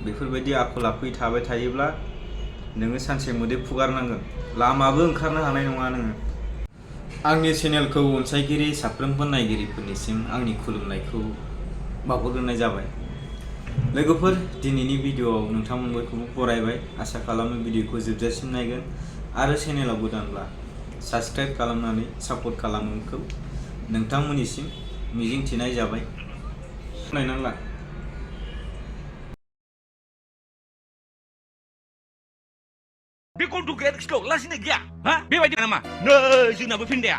बेफोरबायदि आखल आखुयै थाबाय थायोब्ला नोङो सानसे मोदै फुगारनांगोन लामाबो ओंखारनो हानाय नङा नोङो आंनि चेनेलखौ अनसायगिरि साफ्रोमबो नायगिरिफोरनिसिम आंनि खुलुमनायखौ बावहरग्रोनाय जाबाय लोगोफोर दिनैनि भिडिअआव नोंथांमोनखौबो बरायबाय आसा खालामो भिडिअखौ जोबजासिम नायगोन आरो चेनेलाव गोदानब्ला साबस्क्राइब खालामनानै सापर्ट खालामोखौ नोंथांमोननिसिम मिजिंथिनाय जाबाय नायनानै ला बे गन्थु ग्रेडखौ लासिनो गैया हा बेबायदि नामा नै जोंनाबो फेन्दाया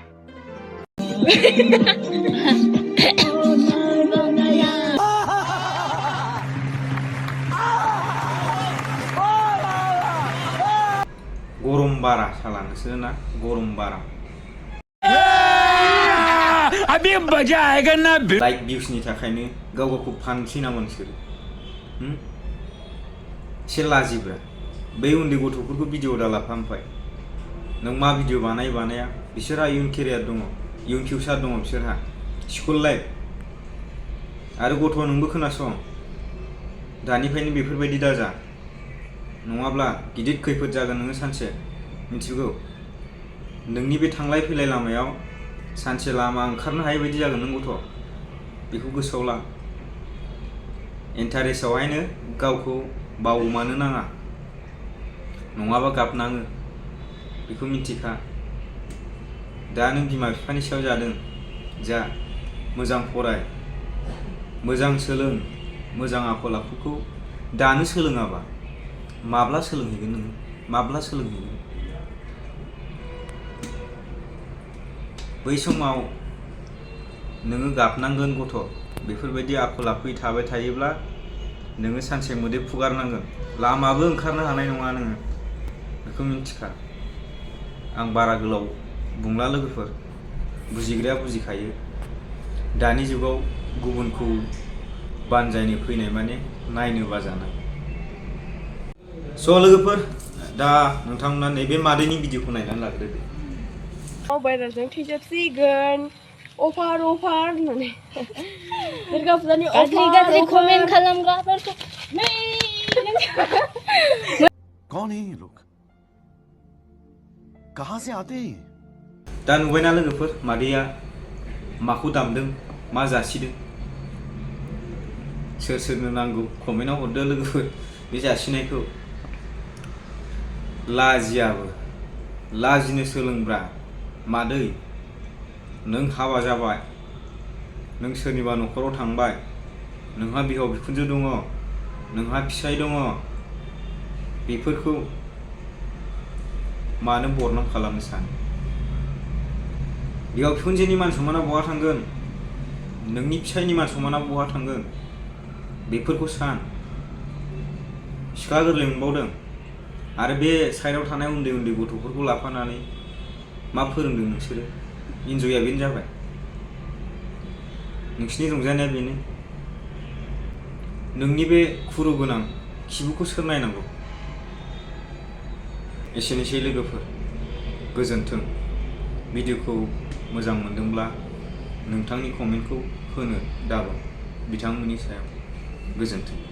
गरम बारा साला नोंसोर ना गरम बारा अभी मजा आएगा ना लाइक भिउसनि थाखायनो गाव गावखौ फानसै नामा नोंसोरो एसे लाजिब्रा बै उन्दै गथ'फोरखौ भिडिअ दालाफा ओमफ्राय नों मा भिडिअ बानाया बिसोरहा इयुन केरियार दङ इयुन फिउचार दङ बिसोरहा स्कुल लाइफ आरो गथ' नोंबो खोनासं दानिफ्रायनो बेफोरबायदि दाजा नङाब्ला गिदिर खैफोद जागोन नोङो सानसे मिथिगौ नोंनि बे थांलाय फैलाय लामायाव सानसे लामा ओंखारनो हायै बायदि जागोन नों गथ' बेखौ गोसोआव ला इन्टारेस्टआवहायनो गावखौ बावमानो नाङा नङाबा गाबनाङो बेखौ मिथिखा दा नों बिमा बिफानि सायाव जादों जा मोजां फराय मोजां सोलों मोजां आखल आखुखौ दानो सोलोङाबा माब्ला सोलोंहैगोन नोङो माब्ला सोलोंहैगोन बै समाव नोङो गाबनांगोन गथ' बेफोरबायदि आखल आखुयै थाबाय थायोब्ला नोङो सानसे मोदै फुगारनांगोन लामाबो ओंखारनो हानाय नङा नोङो बेखौ मिथिखा आं बारा गोलाव बुंला लोगोफोर बुजिग्राया बुजिखायो दानि जुगाव गुबुनखौ बानजायनो फैनाय माने नायनो बाजानाय स' लोगोफोर दा नोंथांमोना नैबे मादैनि भिडिअखौ नायनानै लाग्रोदो बायराजों थैजोबसिगोन अफार होननानै दुर्गा फुजानि गाज्रि कमेन्ट खालामग्राफोरखौ कौन है ये लोग कहां से आते हैं दा नुबायना लोगोफोर मादैया माखौ दामदों मा जासिदों सोर सोरनो नांगौ कमेन्टआव हरदो लोगोफोर बे जासिनायखौ लाजियाबो लाजिनो सोलोंब्रा मादै नों हाबा जाबाय नों सोरनिबा न'खराव थांबाय नोंहा बिहाव बिखुनजो दङ नोंहा फिसाय दङ बेफोरखौ मानो बरनाम खालामनो सानो बिहाव बिखुनजोनि मान सन्माना बहा थांगोन नोंनि फिसायनि मान सन्माना बहा थांगोन बेफोरखौ सान सिख्ला गोरलै मोनबावदों आरो बे साइडआव थानाय उन्दै उन्दै गथ'फोरखौ लाफानानै मा फोरोंदों नोंसोरो इन्जयआ बेनो जाबाय नोंसिनि रंजानाया बेनो नोंनि बे खुरु गोनां खिबुखौ सोर नायनांगौ एसेनोसै लोगोफोर गोजोन्थों भिडिअखौ मोजां मोनदोंब्ला नोंथांनि कमेन्टखौ होनो दाबाव बिथांमोननि सायाव गोजोन्थों